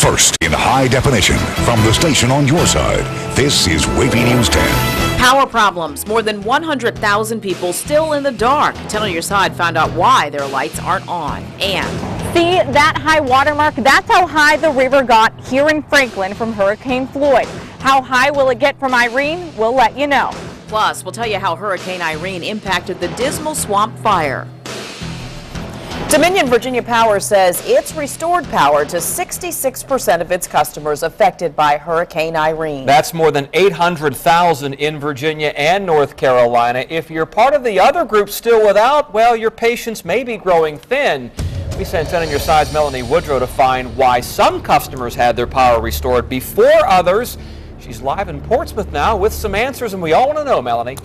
First in high definition from the station on your side, this is WAVY News 10. Power problems. More than 100,000 people still in the dark. 10 on your side found out why their lights aren't on. And see that high water mark? That's how high the river got here in Franklin from Hurricane Floyd. How high will it get from Irene? We'll let you know. Plus, we'll tell you how Hurricane Irene impacted the Dismal Swamp fire. Dominion Virginia Power says it's restored power to 66% of its customers affected by Hurricane Irene. That's more than 800,000 in Virginia and North Carolina. If you're part of the other group still without, well, your patience may be growing thin. We sent 10 on your side's Melanie Woodrow to find why some customers had their power restored before others. She's live in Portsmouth now with some answers, and we all want to know, Melanie.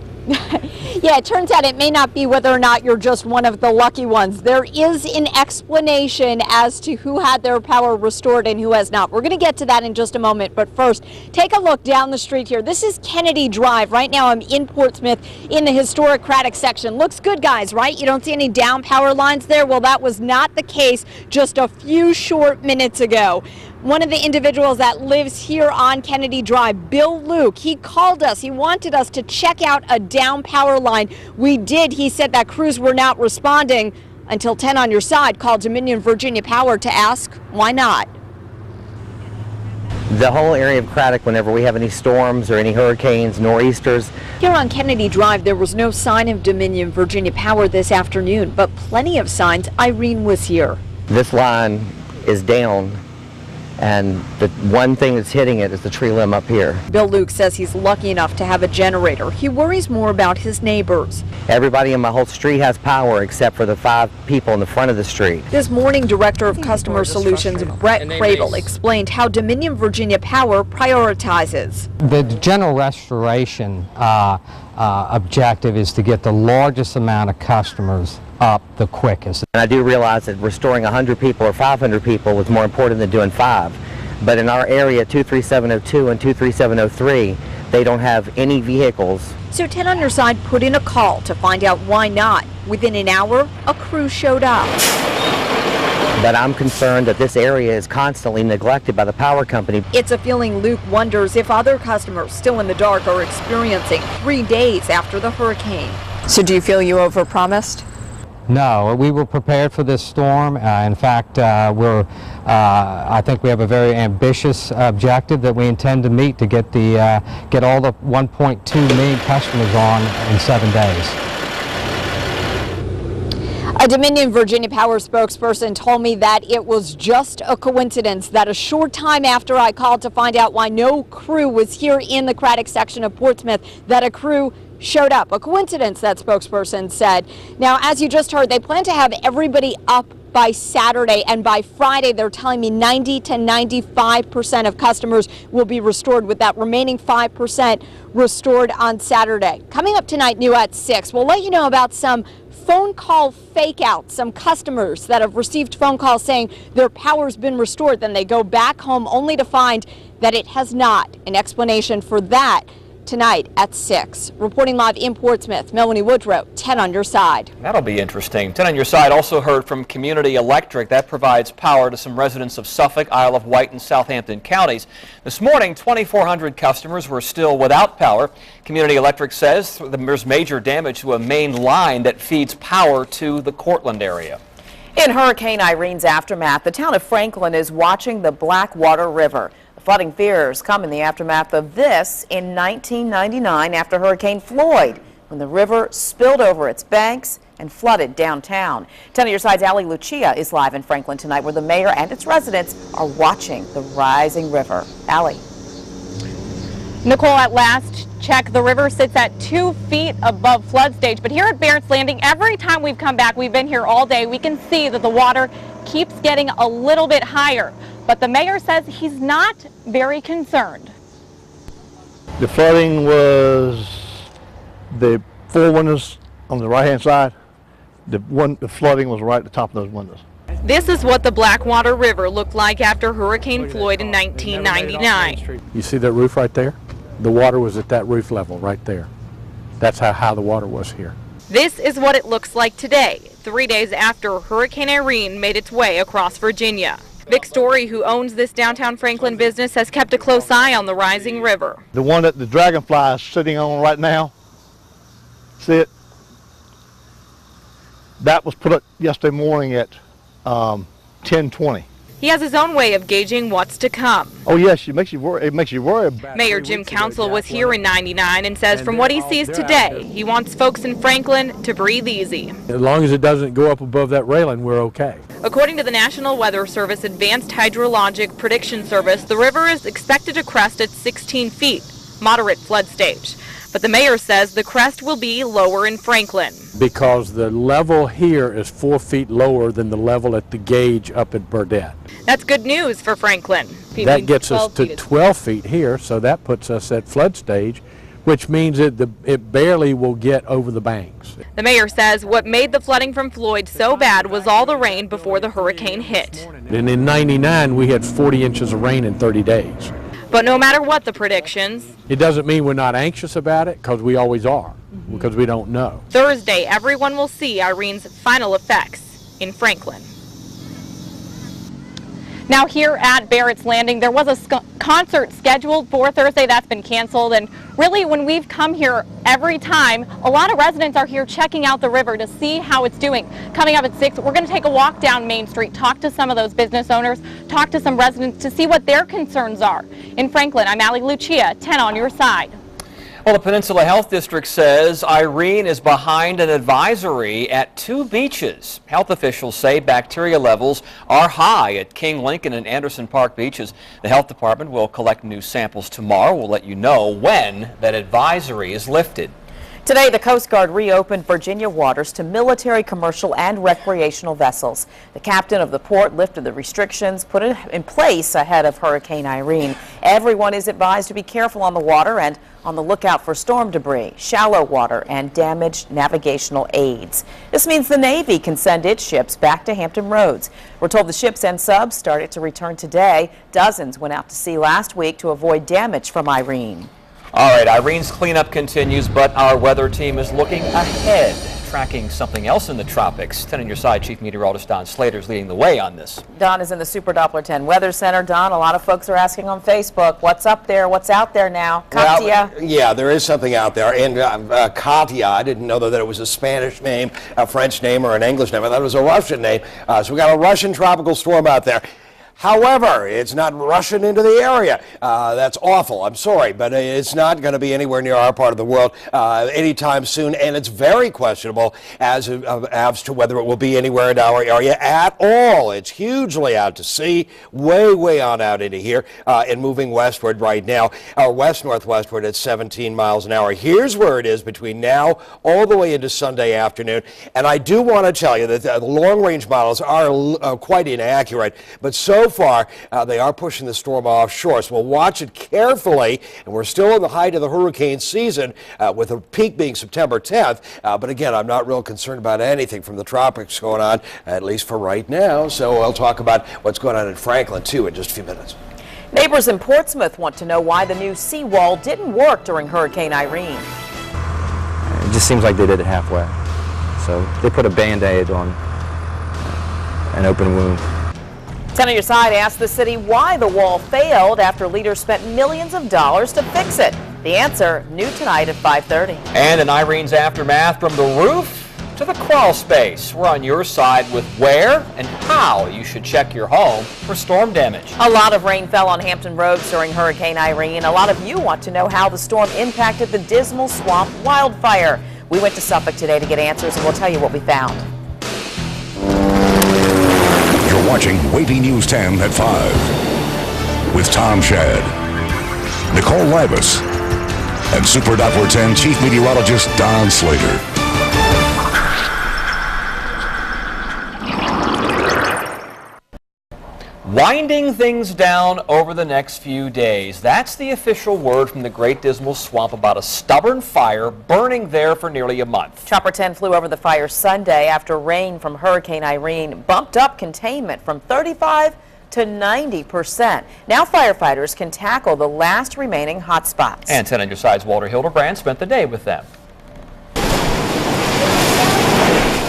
Yeah, it turns out it may not be whether or not you're just one of the lucky ones. There is an explanation as to who had their power restored and who has not. We're going to get to that in just a moment, but first, take a look down the street here. This is Kennedy Drive. Right now I'm in Portsmouth in the historic Craddock section. Looks good, guys, right? You don't see any down power lines there? Well, that was not the case just a few short minutes ago. One of the individuals that lives here on Kennedy Drive, Bill Luke, he called us. He wanted us to check out a down power line. We did. He said that crews were not responding until 10 on your side called Dominion Virginia Power to ask why not. The whole area of Craddock, whenever we have any storms or any hurricanes, nor'easters. Here on Kennedy Drive, there was no sign of Dominion Virginia Power this afternoon, but plenty of signs Irene was here. This line is down, and the one thing that's hitting it is the tree limb up here. Bill Luke says he's lucky enough to have a generator. He worries more about his neighbors. Everybody in my whole street has power except for the 5 people in the front of the street. This morning, Director of Customer Solutions Brett Cradle explained how Dominion Virginia Power prioritizes. The general restoration objective is to get the largest amount of customers up the quickest. And I do realize that restoring 100 people or 500 people was more important than doing 5. But in our area, 23702 and 23703, they don't have any vehicles. So 10 on your side put in a call to find out why not. Within an hour, a crew showed up. But I'm concerned that this area is constantly neglected by the power company. It's a feeling Luke wonders if other customers still in the dark are experiencing 3 days after the hurricane. So do you feel you overpromised? No, we were prepared for this storm. In fact, I think we have a very ambitious objective that we intend to meet to get all the 1.2 million customers on in 7 days. A Dominion Virginia Power spokesperson told me that it was just a coincidence that a short time after I called to find out why no crew was here in the Craddock section of Portsmouth, that a crew showed up. A coincidence, that spokesperson said. Now, as you just heard, they plan to have everybody up by Saturday, and by Friday they're telling me 90 to 95% of customers will be restored, with that remaining 5% restored on Saturday. Coming up tonight, new at 6, we'll let you know about some phone call fake outs, some customers that have received phone calls saying their power's been restored, then they go back home only to find that it has not. An explanation for that tonight at 6. Reporting live in Portsmouth, Melanie Woodrow, 10 on your side. That'll be interesting. 10 on your side also heard from Community Electric. That provides power to some residents of Suffolk, Isle of Wight, and Southampton counties. This morning, 2,400 customers were still without power. Community Electric says there's major damage to a main line that feeds power to the Cortland area. In Hurricane Irene's aftermath, the town of Franklin is watching the Blackwater River. Flooding fears come in the aftermath of this in 1999 after Hurricane Floyd, when the river spilled over its banks and flooded downtown. 10 on your side's Ali Lucia is live in Franklin tonight, where the mayor and its residents are watching the rising river. Ali. Nicole, at last check, the river sits at 2 feet above flood stage. But here at Barrett's Landing, every time we've come back, we've been here all day, we can see that the water keeps getting a little bit higher. But the mayor says he's not very concerned. The flooding was the 4 windows on the right-hand side. The flooding was right at the top of those windows. This is what the Blackwater River looked like after Hurricane Floyd in 1999. You see that roof right there? The water was at that roof level right there. That's how high the water was here. This is what it looks like today, 3 days after Hurricane Irene made its way across Virginia. Vic Story, who owns this downtown Franklin business, has kept a close eye on the rising river. The one that the Dragonfly is sitting on right now, see it? That was put up yesterday morning at 10:20. He has his own way of gauging what's to come. Oh yes, it makes you worry. It makes you worry about. Mayor Jim Council was here in '99 and says from what he sees today, he wants folks in Franklin to breathe easy. As long as it doesn't go up above that railing, we're okay. According to the National Weather Service Advanced Hydrologic Prediction Service, the river is expected to crest at 16 feet, moderate flood stage. But the mayor says the crest will be lower in Franklin. Because the level here is 4 feet lower than the level at the gauge up at Burdett. That's good news for Franklin. That gets us to 12 feet here, so that puts us at flood stage, which means it barely will get over the banks. The mayor says what made the flooding from Floyd so bad was all the rain before the hurricane hit. And in '99, we had 40 inches of rain in 30 days. But no matter what the predictions, it doesn't mean we're not anxious about it, because we always are, because we don't know. Thursday, everyone will see Irene's final effects in Franklin. Now here at Barrett's Landing, there was a concert scheduled for Thursday that's been canceled, and really when we've come here every time, a lot of residents are here checking out the river to see how it's doing. Coming up at 6, we're going to take a walk down Main Street, talk to some of those business owners, talk to some residents to see what their concerns are. In Franklin, I'm Allie Lucia, 10 on your side. Well, the Peninsula Health District says Irene is behind an advisory at 2 beaches. Health officials say bacteria levels are high at King Lincoln and Anderson Park beaches. The health department will collect new samples tomorrow. We'll let you know when that advisory is lifted. Today, the Coast Guard reopened Virginia waters to military, commercial, and recreational vessels. The captain of the port lifted the restrictions put in place ahead of Hurricane Irene. Everyone is advised to be careful on the water and on the lookout for storm debris, shallow water, and damaged navigational aids. This means the Navy can send its ships back to Hampton Roads. We're told the ships and subs started to return today. Dozens went out to sea last week to avoid damage from Irene. All right, Irene's cleanup continues, but our weather team is looking ahead, tracking something else in the tropics. 10 on your side, Chief Meteorologist Don Slater is leading the way on this. Don is in the Super Doppler 10 Weather Center. Don, a lot of folks are asking on Facebook, what's up there? What's out there now? Katia? Well, yeah, there is something out there. And Katia, I didn't know that it was a Spanish name, a French name, or an English name. I thought it was a Russian name. So we got a Russian tropical storm out there. However, it's not rushing into the area. That's awful. I'm sorry, but it's not going to be anywhere near our part of the world anytime soon, and it's very questionable as to whether it will be anywhere in our area at all. It's hugely out to sea, way on out into here, and moving westward right now, or west-northwestward at 17 miles an hour. Here's where it is between now all the way into Sunday afternoon, and I do want to tell you that the long-range models are quite inaccurate, but so far, they are pushing the storm offshore, so we'll watch it carefully, and we're still in the height of the hurricane season, with a peak being September 10th, but again, I'm not real concerned about anything from the tropics going on, at least for right now, so I'll talk about what's going on in Franklin, too, in just a few minutes. Neighbors in Portsmouth want to know why the new seawall didn't work during Hurricane Irene. It just seems like they did it halfway, so they put a Band-Aid on an open wound. 10 on your side asked the city why the wall failed after leaders spent millions of dollars to fix it. The answer, new tonight at 5:30. And in Irene's aftermath, from the roof to the crawl space, we're on your side with where and how you should check your home for storm damage. A lot of rain fell on Hampton Roads during Hurricane Irene. A lot of you want to know how the storm impacted the Dismal Swamp wildfire. We went to Suffolk today to get answers, and we'll tell you what we found. You're watching WAVY News 10 at 5 with Tom Shad, Nicole Libus, and Super Doppler 10 Chief Meteorologist Don Slater. Winding things down over the next few days. That's the official word from the Great Dismal Swamp about a stubborn fire burning there for nearly a month. Chopper 10 flew over the fire Sunday after rain from Hurricane Irene bumped up containment from 35 to 90%. Now firefighters can tackle the last remaining hot spots. And 10 on your side's Walter Hildebrand spent the day with them.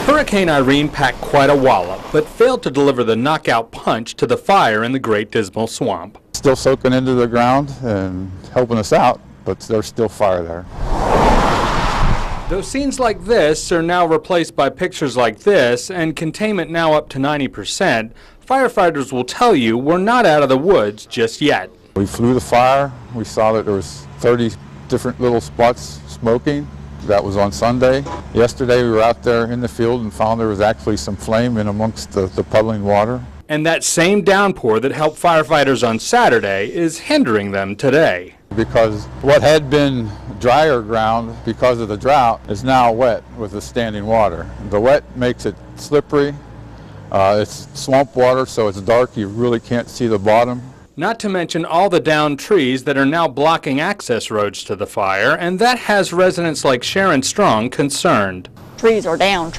Hurricane Irene packed quite a wallop, but failed to deliver the knockout punch to the fire in the Great Dismal Swamp. Still soaking into the ground and helping us out, but there's still fire there. Though scenes like this are now replaced by pictures like this and containment now up to 90%, firefighters will tell you we're not out of the woods just yet. We flew the fire. We saw that there was 30 different little spots smoking. That was on Sunday. Yesterday we were out there in the field and found there was actually some flame in amongst the puddling water. And that same downpour that helped firefighters on Saturday is hindering them today. Because what had been drier ground because of the drought is now wet with the standing water. The wet makes it slippery. It's swamp water, so it's dark. You really can't see the bottom. Not to mention all the downed trees that are now blocking access roads to the fire, and that has residents like Sharon Strong concerned. Trees are down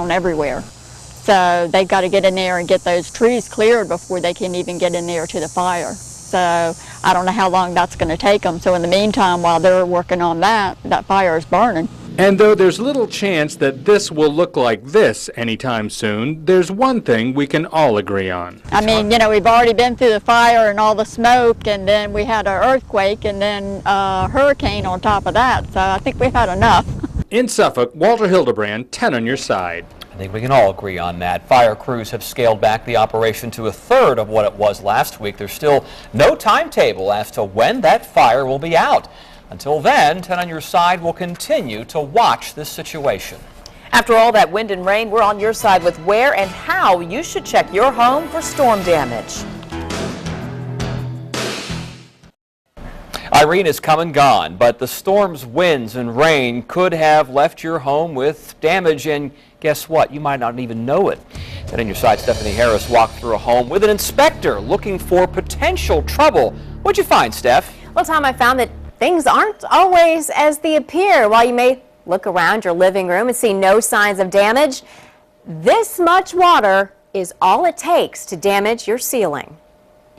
everywhere. So they've got to get in there and get those trees cleared before they can even get in there to the fire. So I don't know how long that's going to take them. So in the meantime, while they're working on that, that fire is burning. And though there's little chance that this will look like this anytime soon, there's one thing we can all agree on. I mean, you know, we've already been through the fire and all the smoke, and then we had an earthquake and then a hurricane on top of that. So I think we've had enough. In Suffolk, Walter Hildebrand, 10 on your side. I think we can all agree on that. Fire crews have scaled back the operation to a third of what it was last week. There's still no timetable as to when that fire will be out. Until then, 10 on your side will continue to watch this situation. After all that wind and rain, we're on your side with where and how you should check your home for storm damage. Irene has come and gone, but the storm's winds and rain could have left your home with damage, and guess what? You might not even know it. And on your side, Stephanie Harris walked through a home with an inspector looking for potential trouble. What'd you find, Steph? Well, Tom, I found that things aren't always as they appear. While you may look around your living room and see no signs of damage, this much water is all it takes to damage your ceiling.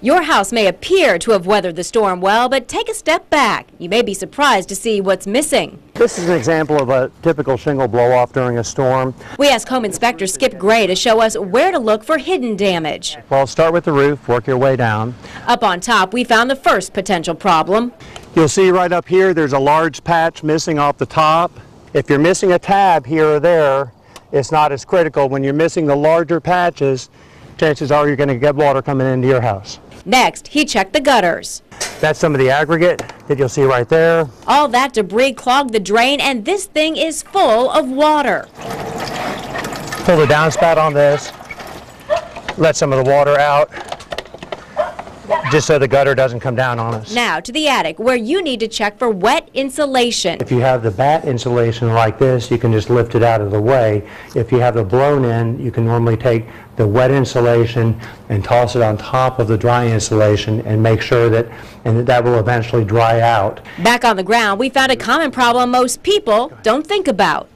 Your house may appear to have weathered the storm well, but take a step back. You may be surprised to see what's missing. This is an example of a typical shingle blow-off during a storm. We asked Home Inspector Skip Gray to show us where to look for hidden damage. Well, start with the roof, work your way down. Up on top, we found the first potential problem. You'll see right up here there's a large patch missing off the top. If you're missing a tab here or there, it's not as critical. When you're missing the larger patches, chances are you're going to get water coming into your house. Next, he checked the gutters. That's some of the aggregate that you'll see right there. All that debris clogged the drain, and this thing is full of water. Pull the downspout on this, let some of the water out, just so the gutter doesn't come down on us. Now to the attic, where you need to check for wet insulation. If you have the batt insulation like this, you can just lift it out of the way. If you have the blown in, you can normally take the wet insulation and toss it on top of the dry insulation and make sure that will eventually dry out. Back on the ground, we found a common problem most people don't think about.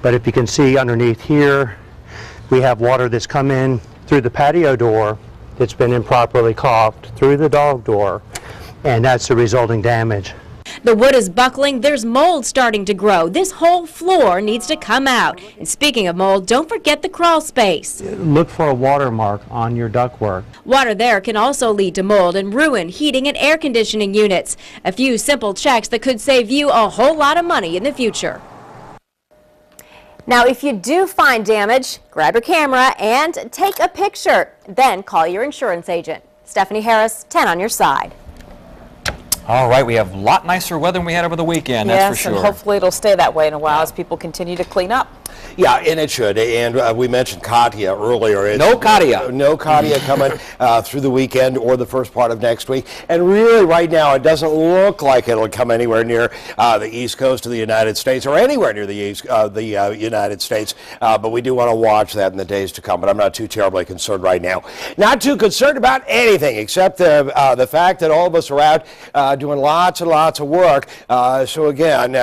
But if you can see underneath here, we have water that's come in through the patio door that's been improperly caulked, through the dog door, and that's the resulting damage. The wood is buckling, there's mold starting to grow. This whole floor needs to come out. And speaking of mold, don't forget the crawl space. Look for a watermark on your ductwork. Water there can also lead to mold and ruin heating and air conditioning units. A few simple checks that could save you a whole lot of money in the future. Now, if you do find damage, grab your camera and take a picture. Then call your insurance agent. Stephanie Harris, 10 on your side. All right, we have a lot nicer weather than we had over the weekend, that's for sure. Yes, and hopefully it'll stay that way in a while as people continue to clean up. Yeah, and it should. And we mentioned Katia earlier. No Katia. No Katia coming through the weekend or the first part of next week. And really, right now, it doesn't look like it'll come anywhere near the east coast of the United States or anywhere near the United States. But we do want to watch that in the days to come. But I'm not too terribly concerned right now. Not too concerned about anything except the fact that all of us are out doing lots and lots of work. So again,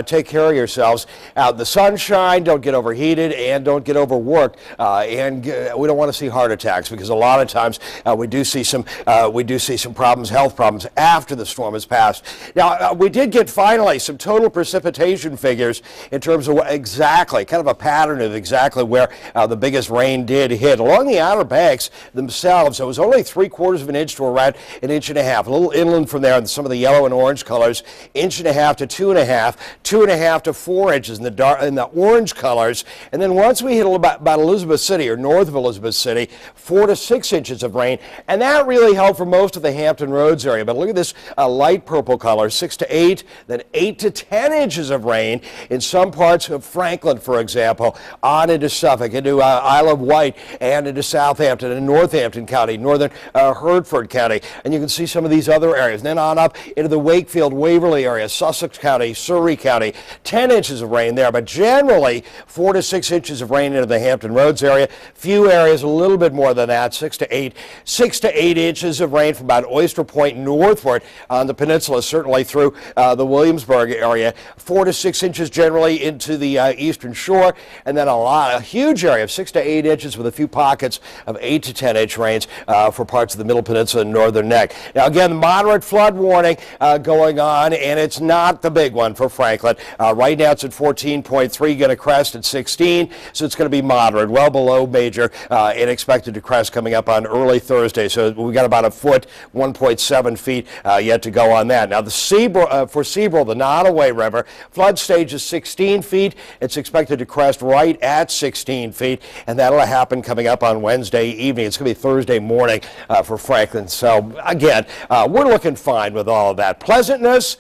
take care of yourselves out in the sunshine. Don't get get overheated and don't get overworked. And we don't want to see heart attacks, because a lot of times we do see some problems, health problems, after the storm has passed. Now, we did get finally some total precipitation figures in terms of exactly, kind of a pattern of exactly where the biggest rain did hit. Along the Outer Banks themselves, it was only 3/4 of an inch to around an inch and a half. A little inland from there, and some of the yellow and orange colors, 1.5 to 2.5, 2.5 to 4 inches in the orange colors. And then once we hit about Elizabeth City, or north of Elizabeth City, 4 to 6 inches of rain. And that really held for most of the Hampton Roads area. But look at this light purple color, 6 to 8, then 8 to 10 inches of rain in some parts of Franklin, for example, on into Suffolk, into Isle of Wight, and into Southampton and Northampton County, northern Hertford County. And you can see some of these other areas. And then on up into the Wakefield, Waverly area, Sussex County, Surrey County, 10 inches of rain there. But generally, 4 to 6 inches of rain into the Hampton Roads area. Few areas a little bit more than that, 6 to 8 inches of rain from about Oyster Point northward on the peninsula, certainly through the Williamsburg area. 4 to 6 inches generally into the eastern shore, and then a huge area of 6 to 8 inches with a few pockets of 8 to 10 inch rains for parts of the Middle Peninsula and Northern Neck. Now again, moderate flood warning going on, and it's not the big one for Franklin. Right now it's at 14.3, going to crest at 16, so it's going to be moderate, well below major, and expected to crest coming up on early Thursday. So we got about a foot, 1.7 feet yet to go on that. Now the for Seabrill, the Nottoway River, flood stage is 16 feet. It's expected to crest right at 16 feet, and that'll happen coming up on Wednesday evening. It's going to be Thursday morning for Franklin. So again, we're looking fine with all of that. Pleasantness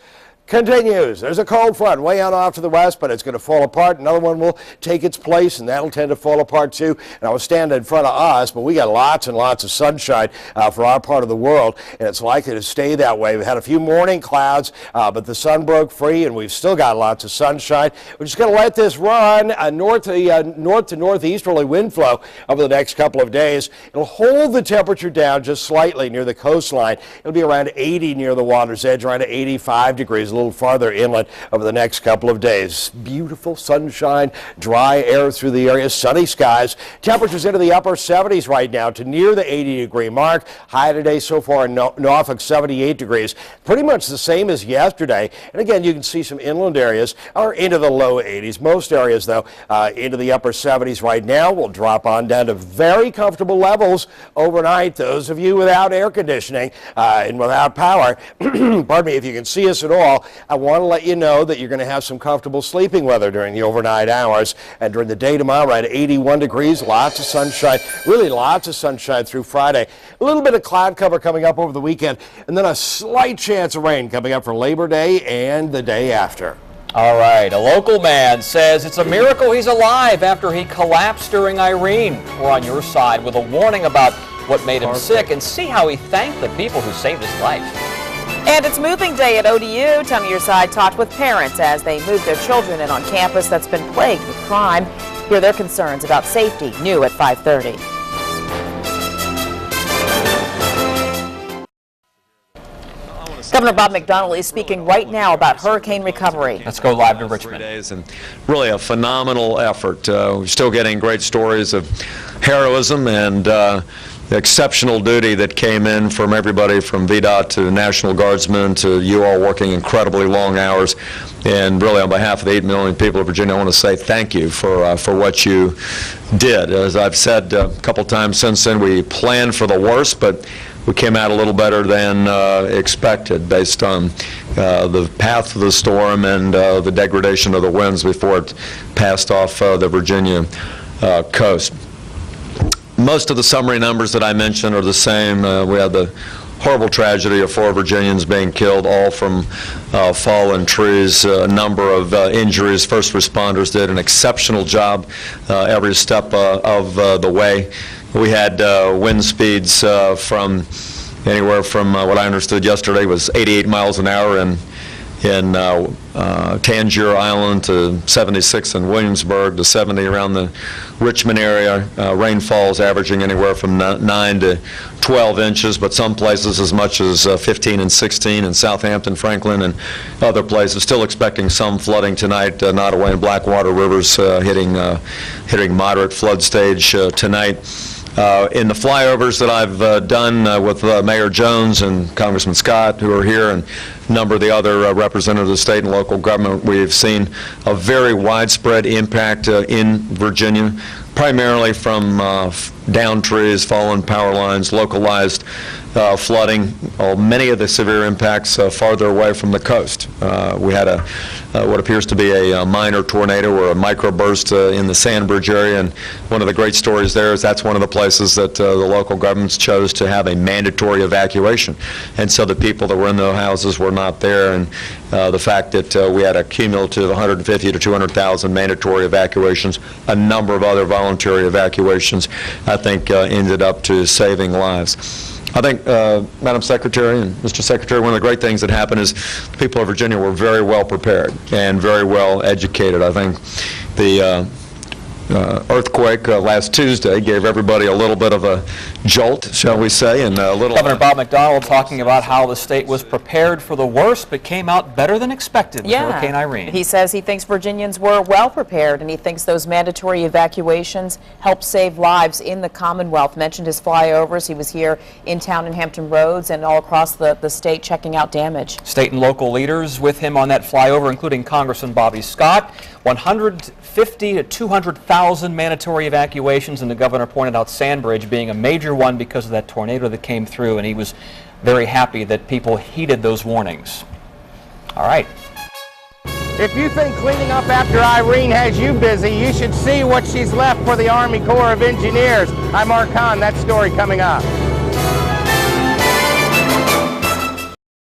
continues. There's a cold front way out off to the west, but it's going to fall apart. Another one will take its place, and that'll tend to fall apart too. And I was standing in front of us, but we got lots and lots of sunshine for our part of the world, and it's likely to stay that way. We had a few morning clouds, but the sun broke free, and we've still got lots of sunshine. We're just going to let this run north to northeasterly wind flow over the next couple of days. It'll hold the temperature down just slightly near the coastline. It'll be around 80 near the water's edge, around 85 degrees. A little farther inland over the next couple of days. Beautiful sunshine, dry air through the area, sunny skies. Temperatures into the upper 70s right now to near the 80-degree mark. High today so far in Norfolk, 78 degrees. Pretty much the same as yesterday. And again, you can see some inland areas are into the low 80s. Most areas, though, into the upper 70s right now. Will drop on down to very comfortable levels overnight. Those of you without air conditioning and without power, pardon me, if you can see us at all, I want to let you know that you're going to have some comfortable sleeping weather during the overnight hours, and during the day tomorrow around 81 degrees, lots of sunshine, really lots of sunshine through Friday. A little bit of cloud cover coming up over the weekend, and then a slight chance of rain coming up for Labor Day and the day after. All right, a local man says it's a miracle he's alive after he collapsed during Irene. We're on your side with a warning about what made him sick, and see how he thanked the people who saved his life. And it's moving day at ODU. Tell Me Your Side talked with parents as they move their children in on campus that's been plagued with crime. Hear their concerns about safety, new at 5:30. Governor Bob McDonnell is speaking right now about hurricane recovery. Let's go live to Richmond. 3 days, and really a phenomenal effort. We're still getting great stories of heroism and exceptional duty that came in from everybody from VDOT to National Guardsmen to you all working incredibly long hours. And really on behalf of the 8 million people of Virginia, I want to say thank you for what you did. As I've said a couple times since then, we planned for the worst, but we came out a little better than expected based on the path of the storm and the degradation of the winds before it passed off the Virginia coast. Most of the summary numbers that I mentioned are the same. We had the horrible tragedy of 4 Virginians being killed, all from fallen trees, a number of injuries. First responders did an exceptional job every step of the way. We had wind speeds from anywhere from what I understood yesterday was 88 miles an hour in Tangier Island to 76 in Williamsburg to 70 around the Richmond area. Rainfalls averaging anywhere from 9 to 12 inches, but some places as much as 15 and 16 in Southampton, Franklin, and other places. Still expecting some flooding tonight. Nottoway and Blackwater rivers hitting moderate flood stage tonight. In the flyovers that I've done with Mayor Jones and Congressman Scott, who are here, and a number of the other representatives of state and local government, we've seen a very widespread impact in Virginia, primarily from downed trees, fallen power lines, localized flooding. Many of the severe impacts farther away from the coast. We had what appears to be a minor tornado or a microburst in the Sandbridge area, and one of the great stories there is that's one of the places that the local governments chose to have a mandatory evacuation, and so the people that were in the houses were not there, and the fact that we had a cumulative 150 to 200,000 mandatory evacuations, a number of other voluntary evacuations, I think ended up to saving lives. I think, Madam Secretary and Mr. Secretary, one of the great things that happened is the people of Virginia were very well prepared and very well educated. I think the earthquake last Tuesday gave everybody a little bit of a jolt, shall we say, and a little... Governor Bob McDonnell talking about how the state was prepared for the worst but came out better than expected with Hurricane Irene. He says he thinks Virginians were well prepared, and he thinks those mandatory evacuations helped save lives in the Commonwealth. Mentioned his flyovers. He was here in town in Hampton Roads and all across the state checking out damage. State and local leaders with him on that flyover, including Congressman Bobby Scott. 150 to 200,000 mandatory evacuations, and the governor pointed out Sandbridge being a major one because of that tornado that came through, and he was very happy that people heeded those warnings. All right. If you think cleaning up after Irene has you busy, you should see what she's left for the Army Corps of Engineers. I'm Mark Hahn. That story coming up.